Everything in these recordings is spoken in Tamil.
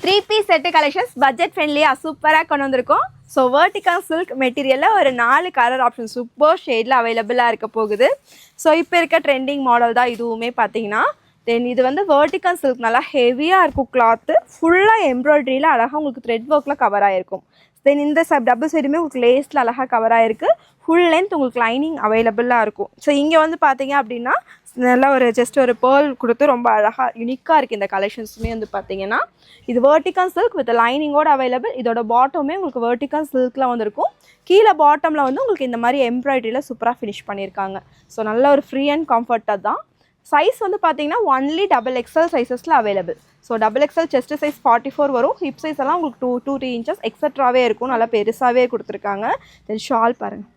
3-piece set collections budget friendly சூப்பரா கொண்டு வந்திருக்கோம். ஸோ வெர்டிகல் சில்க் மெட்டீரியலில் ஒரு 4 கலர் ஆப்ஷன் சூப்பர் ஷேடில் அவைலபிளாக இருக்க போகுது. ஸோ இப்போ இருக்க ட்ரெண்டிங் மாடல் தான் இதுவுமே பார்த்தீங்கன்னா. தென் இது வந்து வெர்டிகல் சில்க் நல்லா ஹெவியாக இருக்கும் கிளாத்து, ஃபுல்லாக எம்ப்ராய்டரியில் அழகாக உங்களுக்கு த்ரெட் ஒர்க்கில் கவர் ஆகிருக்கும். தென் இந்த டபுள் சைடுமே உங்களுக்கு லேஸில் அழகாக கவர் ஆகிருக்கு. ஃபுல் லென்த் உங்களுக்கு லைனிங் அவைலபிளாக இருக்கும். ஸோ இங்கே வந்து பார்த்தீங்க அப்படின்னா நல்லா ஒரு ஜஸ்ட் ஒரு பேர்ல் கொடுத்து ரொம்ப அழகாக யூனிக்காக இருக்குது. இந்த கலெக்ஷன்ஸுமே வந்து பார்த்தீங்கன்னா இது வெர்டிகல் சில்க் வித் லைனிங்கோடு அவைலபிள். இதோட பாட்டமே உங்களுக்கு வெர்டிகல் சில்கில் வந்துருக்கும். கீழே பாட்டமில் வந்து உங்களுக்கு இந்த மாதிரி எம்ப்ராய்டரியில் சூப்பராக ஃபினிஷ் பண்ணியிருக்காங்க. ஸோ நல்ல ஒரு ஃப்ரீ அண்ட் கம்ஃபர்ட்டாக தான். சைஸ் வந்து பார்த்தீங்கன்னா ஒன்லி XXL சைஸஸில் available. So XXL chest size 44 வரும். ஹிப் சைஸ் எல்லாம் உங்களுக்கு 2-3 இன்ச்சஸ் எக்ஸட்ராவே இருக்கும். நல்லா பெருசாகவே கொடுத்துருக்காங்க. தென் ஷால் பாருங்கள்.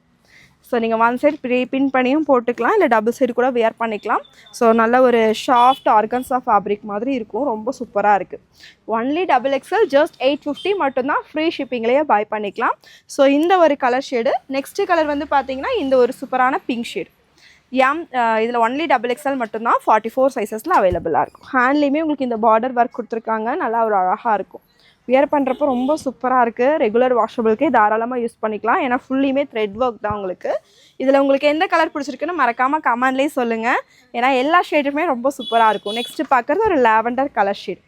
ஸோ நீங்கள் ஒன் சைட் பின் பண்ணியும் போட்டுக்கலாம், இல்லை டபுள் சைடு கூட வியர் பண்ணிக்கலாம். ஸோ நல்ல ஒரு சாஃப்ட் ஆர்கன்ஸா ஃபேப்ரிக் மாதிரி இருக்கும். ரொம்ப சூப்பராக இருக்குது. ஒன்லி XXL ஜஸ்ட் 850 மட்டும்தான். ஃப்ரீ ஷிப்பிங்லேயே பை பண்ணிக்கலாம். ஸோ இந்த ஒரு கலர் ஷேடு. நெக்ஸ்ட் கலர் வந்து பார்த்தீங்கன்னா இந்த ஒரு சூப்பரான பிங்க் ஷேடு. இதில் ஒன்லி XXL மட்டும்தான் 44 சைஸஸில் அவைலபிளாக இருக்கும். ஹேண்ட்லேயுமே உங்களுக்கு இந்த பார்டர் ஒர்க் கொடுத்துருக்காங்க. நல்லா ஒரு அழகாக இருக்கும். வியர் பண்ணுறப்போ ரொம்ப சூப்பராக இருக்குது. ரெகுலர் வாஷபிளுக்கே தாராளமாக யூஸ் பண்ணிக்கலாம். ஏன்னா ஃபுல்லியுமே த்ரெட் ஒர்க் தான் உங்களுக்கு. இதில் உங்களுக்கு எந்த கலர் பிடிச்சிருக்குன்னு மறக்காமல் கமெண்ட்லேயே சொல்லுங்கள். ஏன்னா எல்லா ஷேடுமே ரொம்ப சூப்பராக இருக்கும். நெக்ஸ்ட்டு பார்க்குறது ஒரு lavender colour shade.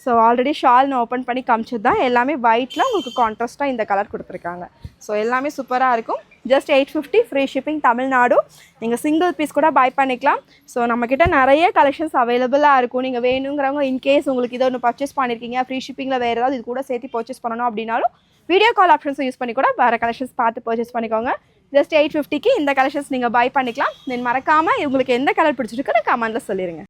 So already shawl நான் ஓப்பன் பண்ணி காமிச்சது தான். எல்லாமே ஒயிட்டில் உங்களுக்கு கான்ட்ராஸ்ட்டாக இந்த கலர் கொடுத்துருக்காங்க. ஸோ எல்லாமே சூப்பராக இருக்கும். Just 850 free shipping Tamil Nadu. நீங்கள் சிங்கிள் பீஸ் கூட பை பண்ணிக்கலாம். ஸோ நம்மக்கிட்ட நிறைய கலெக்ஷன்ஸ் அவைலபிளாக இருக்கும். நீங்கள் வேணுங்கிறவங்க இன்கேஸ் உங்களுக்கு இதை ஒன்று பர்ச்சேஸ் பண்ணியிருக்கீங்க, ஃப்ரீ ஷிப்பிங்கில் வேறு ஏதாவது இது கூட சேர்த்து பர்ச்சேஸ் பண்ணணும் அப்படின்னாலும் வீடியோ கால் ஆப்ஷன்ஸும் யூஸ் பண்ணி கூட வேறு கலெக்ஷன்ஸ் பார்த்து பர்ச்சேஸ் பண்ணிக்கோங்க. ஜஸ்ட் 850க்கு இந்த கலெக்ஷன்ஸ் நீங்கள் பை பண்ணிக்கலாம். தென் மறக்காமல் உங்களுக்கு எந்த கலர் பிடிச்சிருக்குன்னு கமெண்ட்டில் சொல்லிடுங்க.